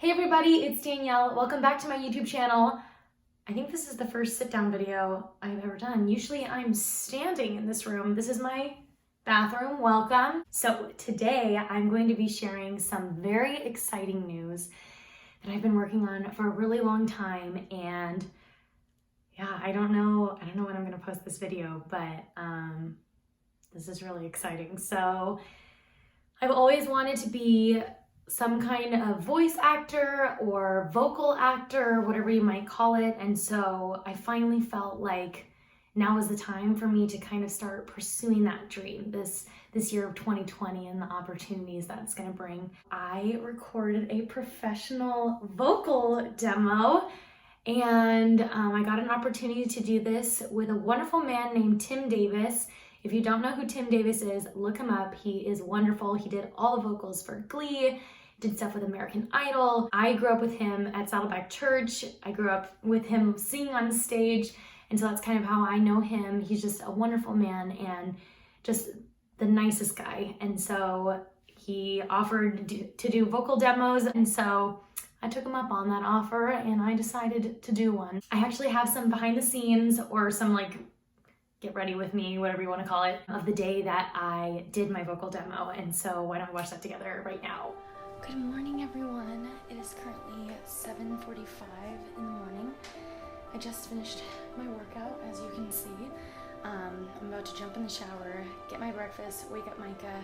Hey everybody, it's Danielle. Welcome back to my YouTube channel. I think this is the first sit-down video I've ever done. Usually I'm standing in this room. This is my bathroom. Welcome. So today I'm going to be sharing some very exciting news that I've been working on for a really long time, and yeah, I don't know when I'm going to post this video, but this is really exciting. So I've always wanted to be some kind of voice actor or vocal actor, whatever you might call it. And so I finally felt like now is the time for me to kind of start pursuing that dream this year of 2020 and the opportunities that it's going to bring. I recorded a professional vocal demo, and I got an opportunity to do this with a wonderful man named Tim Davis. If you don't know who Tim Davis is, look him up. He is wonderful. He did all the vocals for Glee, did stuff with American Idol. I grew up with him at Saddleback Church. I grew up with him singing on stage, and so that's kind of how I know him. He's just a wonderful man and just the nicest guy. And so he offered to do vocal demos, and so I took him up on that offer and I decided to do one. I actually have some behind the scenes, or some like get ready with me, whatever you want to call it, of the day that I did my vocal demo. And so why don't we watch that together right now? Good morning, everyone. It is currently 7:45 in the morning. I just finished my workout, as you can see. I'm about to jump in the shower, get my breakfast, wake up Micah,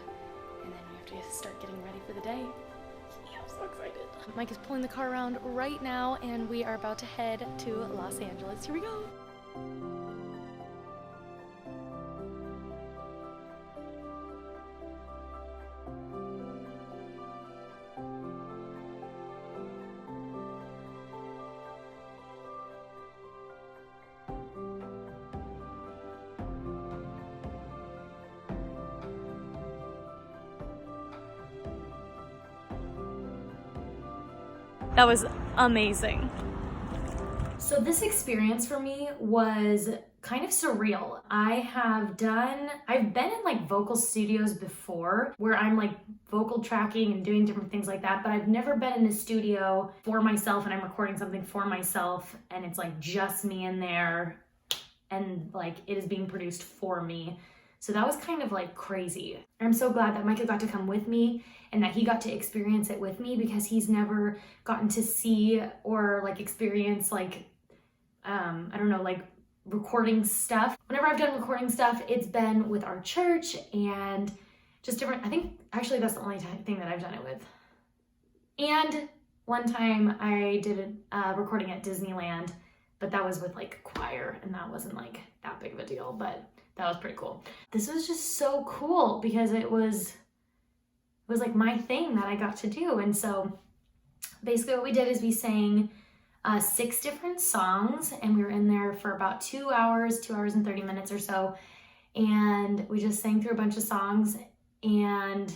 and then we have to start getting ready for the day. Yeah, I'm so excited. Mike is pulling the car around right now, and we are about to head to Los Angeles. Here we go. That was amazing. So this experience for me was kind of surreal. I've been in like vocal studios before where I'm like vocal tracking and doing different things like that, but I've never been in a studio for myself and I'm recording something for myself and it's like just me in there and like it is being produced for me. So that was kind of like crazy. I'm so glad that Micah got to come with me and that he got to experience it with me, because he's never gotten to see or like experience like, I don't know, like recording stuff. Whenever I've done recording stuff, it's been with our church and just different, I think actually that's the only thing that I've done it with. And one time I did a recording at Disneyland, but that was with like choir and that wasn't like that big of a deal, but that was pretty cool. This was just so cool because it was like my thing that I got to do. And so basically what we did is we sang 6 different songs, and we were in there for about 2 hours and 30 minutes or so. And we just sang through a bunch of songs and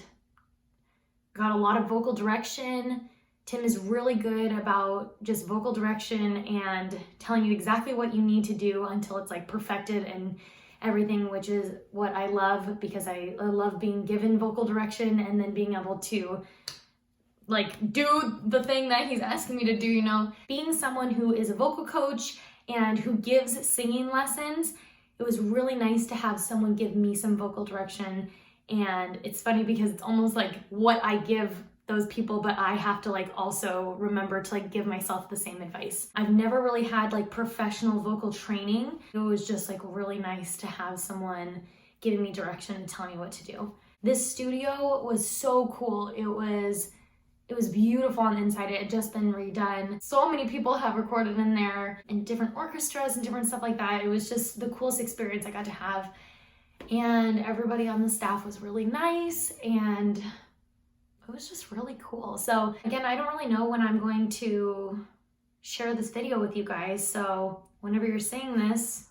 got a lot of vocal direction. Tim is really good about just vocal direction and telling you exactly what you need to do until it's like perfected and everything, which is what I love, because I love being given vocal direction and then being able to like do the thing that he's asking me to do, you know. Being someone who is a vocal coach and who gives singing lessons, it was really nice to have someone give me some vocal direction. And it's funny because it's almost like what I give those people, but I have to like also remember to like give myself the same advice. I've never really had like professional vocal training. It was just like really nice to have someone giving me direction and telling me what to do. This studio was so cool. It was beautiful on the inside. It had just been redone. So many people have recorded in there, and different orchestras and different stuff like that. It was just the coolest experience I got to have. And everybody on the staff was really nice, and it was just really cool. So again, I don't really know when I'm going to share this video with you guys. So whenever you're seeing this,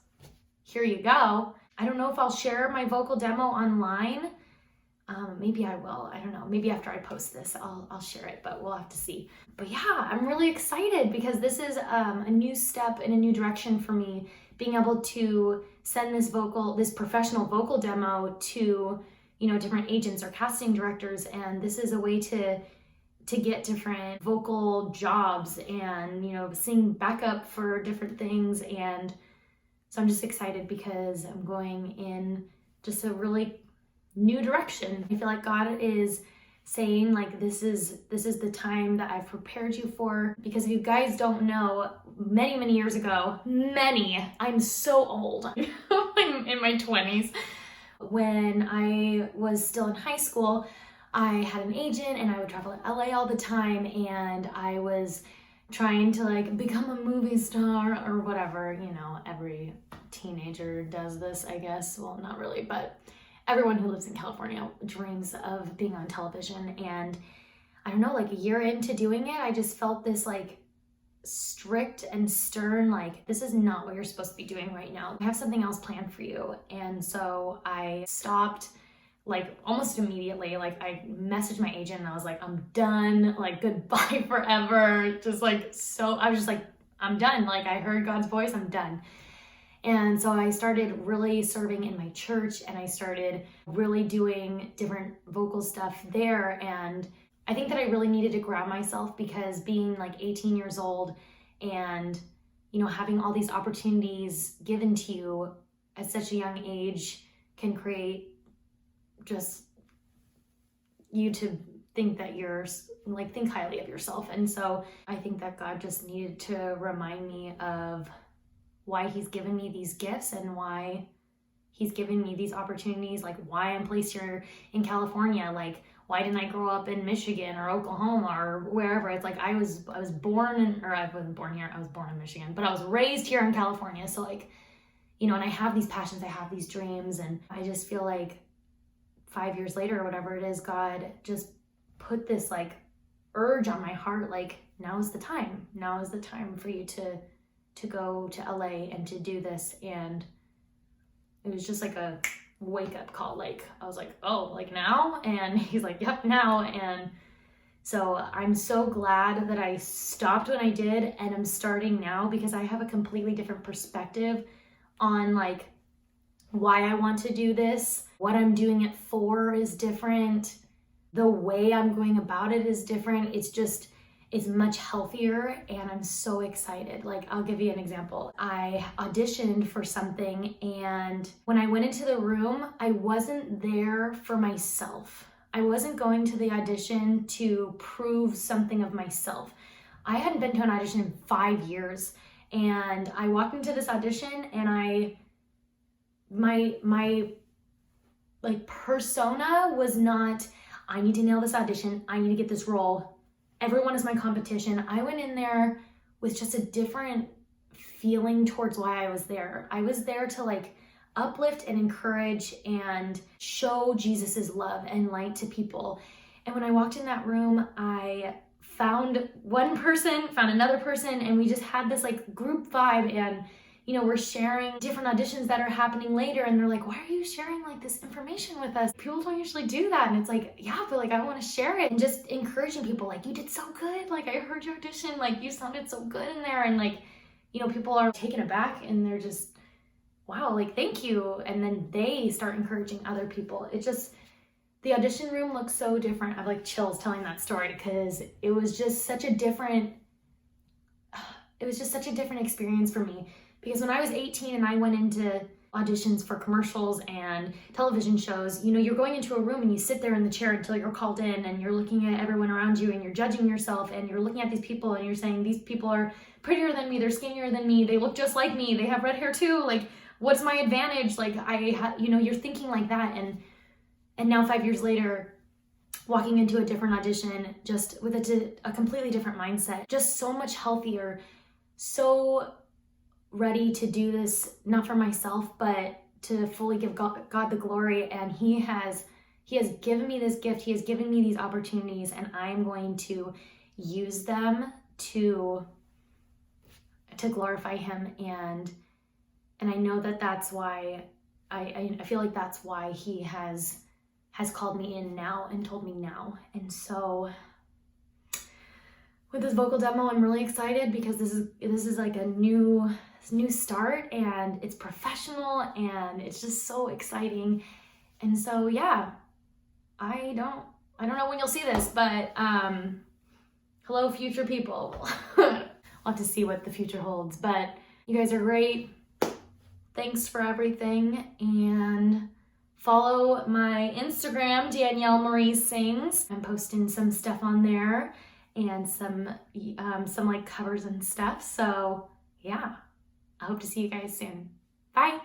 here you go. I don't know if I'll share my vocal demo online. Maybe I will, I don't know. Maybe after I post this, I'll share it, but we'll have to see. But yeah, I'm really excited because this is a new step in a new direction for me, being able to send this professional vocal demo to, you know, different agents or casting directors. And this is a way to to get different vocal jobs and, sing backup for different things. And so I'm just excited because I'm going in just a really new direction. I feel like God is saying, like, this is the time that I've prepared you for. Because if you guys don't know, many years ago, I'm so old. I'm in my 20s. When I was still in high school, I had an agent and I would travel to LA all the time, and I was trying to like become a movie star or whatever. Every teenager does this, I guess. Well, not really, but everyone who lives in California dreams of being on television. And I don't know, like a year into doing it, I just felt this like strict and stern, like, this is not what you're supposed to be doing right now. I have something else planned for you. And so I stopped like almost immediately. Like, I messaged my agent and I was like, I'm done, like, goodbye forever. Just like, so I was just like, I'm done. Like, I heard God's voice, I'm done. And so I started really serving in my church, and I started really doing different vocal stuff there. And I think that I really needed to grab myself, because being like 18 years old and, having all these opportunities given to you at such a young age can create just you to think that you're like, think highly of yourself. And so I think that God just needed to remind me of why he's given me these gifts and why he's given me these opportunities, like why I'm placed here in California. Like, why didn't I grow up in Michigan or Oklahoma or wherever? It's like I was born in, or I wasn't born here, I was born in Michigan, but I was raised here in California. So like, and I have these passions, I have these dreams, and I just feel like 5 years later or whatever it is, God just put this like urge on my heart, like, now is the time for you to go to LA and to do this. And it was just like a wake up call. Like, I was like, oh, like now? And he's like, yep, now. And so I'm so glad that I stopped when I did, and I'm starting now, because I have a completely different perspective on like why I want to do this. What I'm doing it for is different. The way I'm going about it is different. It's much healthier, and I'm so excited. Like, I'll give you an example. I auditioned for something, and when I went into the room, I wasn't there for myself. I wasn't going to the audition to prove something of myself. I hadn't been to an audition in 5 years, and I walked into this audition, and my like persona was not, I need to nail this audition, I need to get this role, everyone is my competition. I went in there with just a different feeling towards why I was there. I was there to like uplift and encourage and show Jesus's love and light to people. And when I walked in that room, I found one person, found another person, and we just had this like group vibe. And we're sharing different auditions that are happening later, and they're like, why are you sharing like this information with us? People don't usually do that. And it's like, yeah, but like, I want to share it, and just encouraging people, like, you did so good. Like, I heard your audition, like, you sounded so good in there. And like, people are taken aback, and they're just, wow, like, thank you. And then they start encouraging other people. It just, the audition room looks so different. I have like chills telling that story, because it was just such a different experience for me. Because when I was 18 and I went into auditions for commercials and television shows, you're going into a room and you sit there in the chair until you're called in, and you're looking at everyone around you, and you're judging yourself, and you're looking at these people, and you're saying, these people are prettier than me, they're skinnier than me, they look just like me, they have red hair too, like, what's my advantage? Like, you're thinking like that. And now 5 years later, walking into a different audition, just with a completely different mindset, just so much healthier, so ready to do this, not for myself, but to fully give God the glory. And he has given me this gift. He has given me these opportunities, and I'm going to use them to glorify him. And I know that that's why I feel like that's why he has called me in now and told me now. And so with this vocal demo, I'm really excited, because this is like a new start, and it's professional, and it's just so exciting. And so, yeah, I don't know when you'll see this, but Hello, future people. We'll have to see what the future holds, but you guys are great. Thanks for everything, and follow my Instagram, Danielle Marie Sings. I'm posting some stuff on there and some like covers and stuff. So yeah, I hope to see you guys soon. Bye.